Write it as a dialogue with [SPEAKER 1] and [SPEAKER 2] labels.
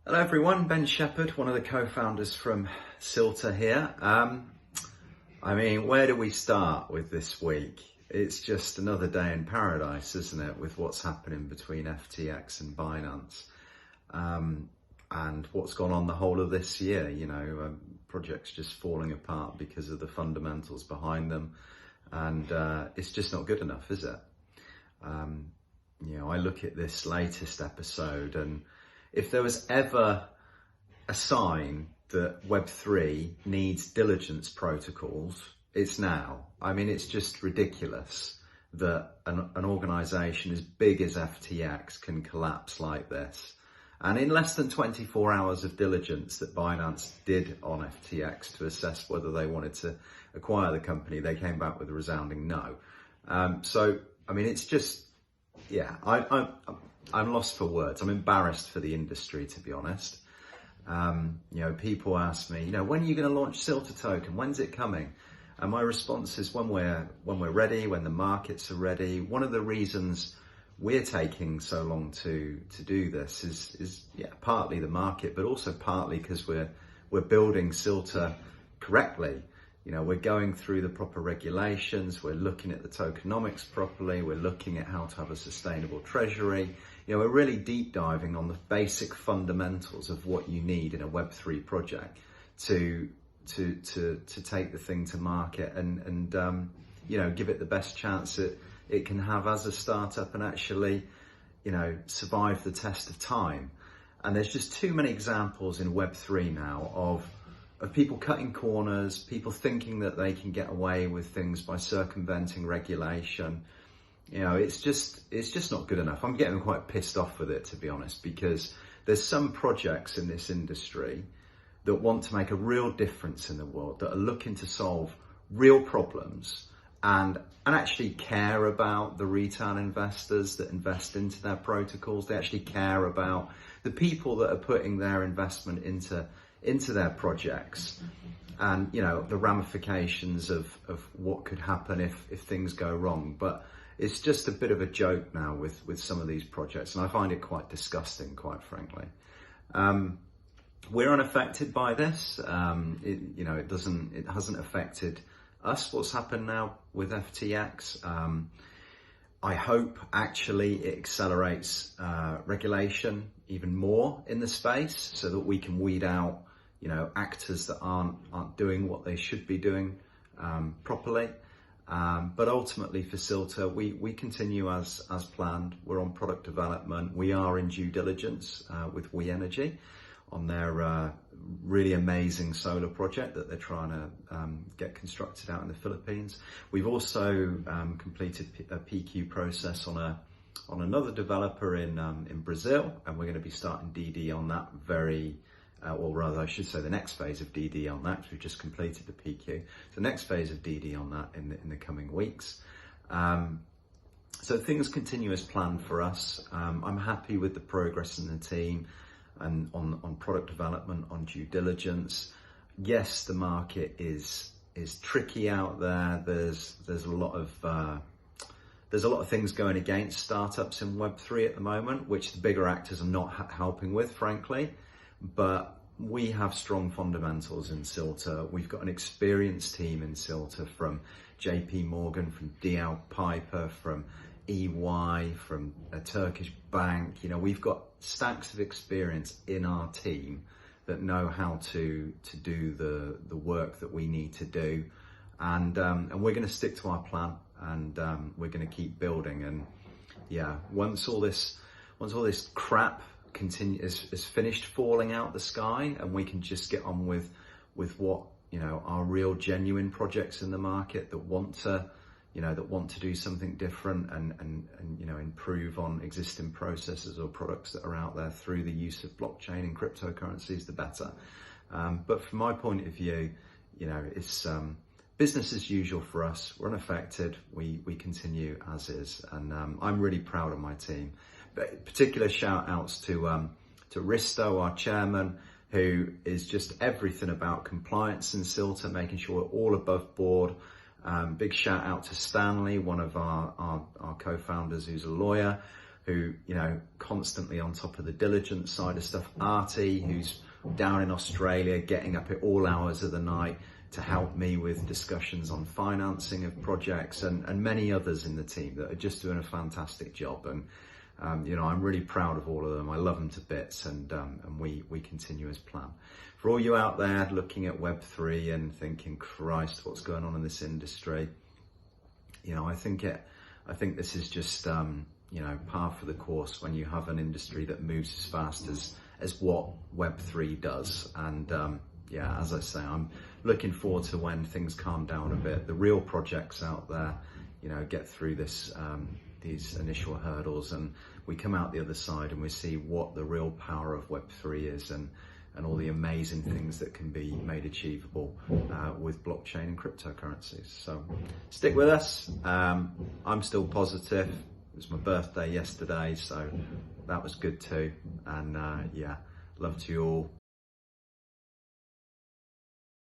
[SPEAKER 1] Hello everyone, Ben Shepherd, one of the co-founders from Silta here. Where do we start with this week? It's just another day in paradise, isn't it, with what's happening between FTX and Binance, and what's gone on the whole of this year. Projects just falling apart because of the fundamentals behind them, and it's just not good enough, is it? I look at this latest episode, and if there was ever a sign that Web3 needs diligence protocols, it's now. It's just ridiculous that an organization as big as FTX can collapse like this. And in less than 24 hours of diligence that Binance did on FTX to assess whether they wanted to acquire the company, they came back with a resounding no. It's just, I'm lost for words. I'm embarrassed for the industry, to be honest. People ask me, when are you going to launch Silta token? When's it coming? And my response is when we're ready, when the markets are ready. One of the reasons we're taking so long to do this is partly the market, but also partly because we're building Silta correctly. We're going through the proper regulations, we're looking at the tokenomics properly, we're looking at how to have a sustainable treasury. We're really deep diving on the basic fundamentals of what you need in a Web3 project to take the thing to market and give it the best chance it can have as a startup and actually, survive the test of time. And there's just too many examples in Web3 now of people cutting corners, people thinking that they can get away with things by circumventing regulation. It's just not good enough. I'm getting quite pissed off with it, to be honest, because there's some projects in this industry that want to make a real difference in the world, that are looking to solve real problems and actually care about the retail investors that invest into their protocols. They actually care about the people that are putting their investment into their projects, and the ramifications of what could happen if things go wrong. But it's just a bit of a joke now with some of these projects, and I find it quite disgusting, quite frankly. We're unaffected by this. It hasn't affected us, what's happened now with FTX. I hope actually it accelerates regulation even more in the space so that we can weed out actors that aren't doing what they should be doing properly. But ultimately for Silta, we continue as planned. We're on product development. We are in due diligence with We Energy on their really amazing solar project that they're trying to get constructed out in the Philippines. We've also completed a PQ process on another developer in Brazil, and we're going to be starting DD on that or rather I should say the next phase of DD on that, because we've just completed the PQ. So the next phase of DD on that in the coming weeks. So things continue as planned for us. I'm happy with the progress in the team and on product development, on due diligence. Yes, the market is tricky out there. There's a lot of things going against startups in Web3 at the moment, which the bigger actors are not helping with, frankly. But we have strong fundamentals in Silta. We've got an experienced team in Silta from JP Morgan, from DL Piper, from EY, from a Turkish bank. We've got stacks of experience in our team that know how to do the work that we need to do. And we're going to stick to our plan, and we're going to keep building. And once all this crap is finished falling out the sky, and we can just get on with what our real genuine projects in the market that want to do something different and improve on existing processes or products that are out there through the use of blockchain and cryptocurrencies, the better. But from my point of view, it's business as usual for us. We're unaffected. We continue as is, and I'm really proud of my team. But particular shout outs to Risto, our chairman, who is just everything about compliance in Silta, making sure we're all above board. Big shout out to Stanley, one of our co-founders, who's a lawyer. who, you know, constantly on top of the diligence side of stuff. Artie, who's down in Australia, getting up at all hours of the night to help me with discussions on financing of projects, and many others in the team that are just doing a fantastic job. And you know, I'm really proud of all of them. I love them to bits, and we continue as planned. For all you out there looking at Web3 and thinking, Christ, what's going on in this industry? You know, I think this is just you know, par for the course when you have an industry that moves as fast as what Web3 does. And yeah, as I say, I'm looking forward to when things calm down a bit, the real projects out there, you know, get through this these initial hurdles, and we come out the other side and we see what the real power of Web3 is, and all the amazing things that can be made achievable with blockchain and cryptocurrencies. So stick with us. I'm still positive. It was my birthday yesterday, so that was good too. And yeah, love to you all.